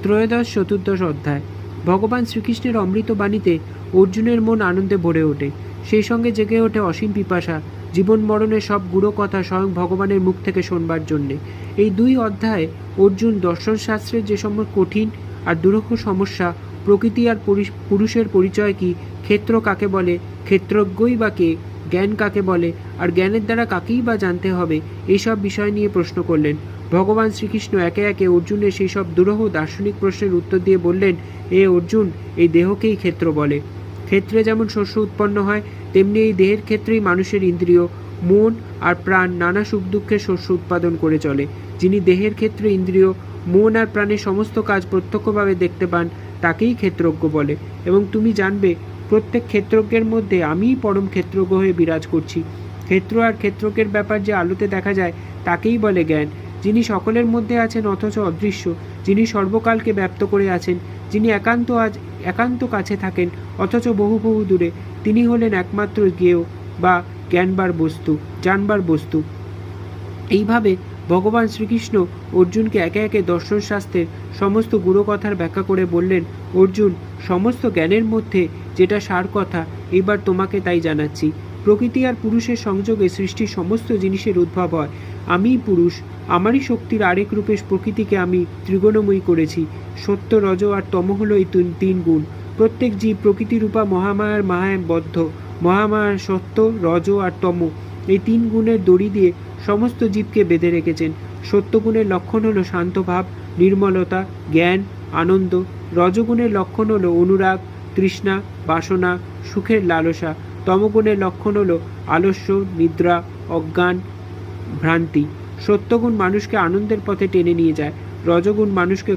ত্রয়োদশ চতুর্দশ অধ্যায়। ভগবান শ্রীকৃষ্ণের অমৃত বাণীতে অর্জুনের মন আনন্দে ভরে ওঠে। সেই সঙ্গে জেগে ওঠে অসীম পিপাসা জীবন মরণের সব গূঢ় কথা স্বয়ং ভগবানের মুখ থেকে শোনবার জন্যে। এই দুই অধ্যায়ে অর্জুন দর্শনশাস্ত্রের যে সমস্ত কঠিন আর দুরূহ সমস্যা, প্রকৃতি আর পুরুষের পরিচয় কি, ক্ষেত্র কাকে বলে, ক্ষেত্রজ্ঞই বা কে, জ্ঞান কাকে বলে, আর জ্ঞানের দ্বারা কাকেই বা জানতে হবে, এইসব বিষয় নিয়ে প্রশ্ন করলেন। ভগবান শ্রীকৃষ্ণ একে একে অর্জুনের সেই সব দুরূহ দার্শনিক প্রশ্নের উত্তর দিয়ে বললেন, এ অর্জুন, এই দেহকেই ক্ষেত্র বলে। ক্ষেত্রে যেমন শস্য উৎপন্ন হয়, তেমনি এই দেহের ক্ষেত্রেই মানুষের ইন্দ্রিয়, মন আর প্রাণ নানা সুখ দুঃখের শস্য উৎপাদন করে চলে। যিনি দেহের ক্ষেত্রে ইন্দ্রিয়, মন আর প্রাণের সমস্ত কাজ প্রত্যক্ষভাবে দেখতে পান, তাকেই ক্ষেত্রজ্ঞ বলে। এবং তুমি জানবে, প্রত্যেক ক্ষেত্রজ্ঞের মধ্যে আমিই পরম ক্ষেত্রজ্ঞ হয়ে বিরাজ করছি। ক্ষেত্র আর ক্ষেত্রজ্ঞের ব্যাপার যে আলোতে দেখা যায়, তাকেই বলে জ্ঞান। যিনি সকলের মধ্যে আছেন অথচ অদৃশ্য, যিনি সর্বকালকে ব্যপ্ত করে আছেন, যিনি একান্ত কাছে থাকেন অথচ বহু বহু দূরে, তিনি হলেন একমাত্র জ্ঞেয় বা জ্ঞানবার বস্তু, জানবার বস্তু। এইভাবে ভগবান শ্রীকৃষ্ণ অর্জুনকে একে একে দর্শনশাস্ত্রের সমস্ত গূঢ় কথার ব্যাখ্যা করে বললেন, অর্জুন, সমস্ত জ্ঞানের মধ্যে যেটা সার কথা, এইবার তোমাকে তাই জানাচ্ছি। প্রকৃতি আর পুরুষের সংযোগে সৃষ্টির সমস্ত জিনিসের উদ্ভব হয়। আমিই পুরুষ, আমারই শক্তির আরেক রূপে প্রকৃতিকে আমি ত্রিগুণময়ী করেছি। সত্য, রজ আর তম হল এই তিন গুণ। প্রত্যেক জীব প্রকৃতিরূপা মহামায়ার মায়ায় বদ্ধ। মহামায়ার সত্য, রজ আর তম এই তিন গুণের দড়ি দিয়ে সমস্ত জীবকে বেঁধে রেখেছেন। সত্যগুণের লক্ষণ হলো শান্তভাব, নির্মলতা, জ্ঞান, আনন্দ। রজগুণের লক্ষণ হলো অনুরাগ, তৃষ্ণা, বাসনা, সুখের লালসা। তমগুণের লক্ষণ হলো আলস্য, নিদ্রা, অজ্ঞান, ভ্রান্তি। সত্যগুণ মানুষকে আনন্দের পথে টেনে নিয়ে যায়। রজগুণ মানুষকে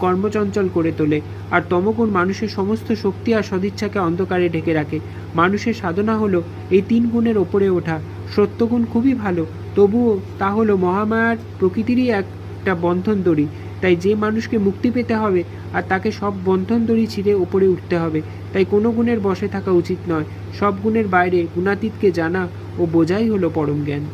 কর্মচঞ্চল করে তোলে। আর তমগুণ মানুষের সমস্ত শক্তি আর সদিচ্ছাকে অন্ধকারে ঢেকে রাখে। মানুষের সাধনা হলো এই তিন গুণের ওপরে ওঠা। সত্যগুণ খুবই ভালো, তবুও তা হলো মহামায়ার প্রকৃতিরই একটা বন্ধন দড়ি। তাই যে মানুষকে মুক্তি পেতে হবে, আর তাকে সব বন্ধন দড়ি ছিঁড়ে ওপরে উঠতে হবে। তাই কোনো গুণের বশে থাকা উচিত নয়। সব গুণের বাইরে গুণাতীতকে জানা ও বোঝাই হলো পরম জ্ঞান।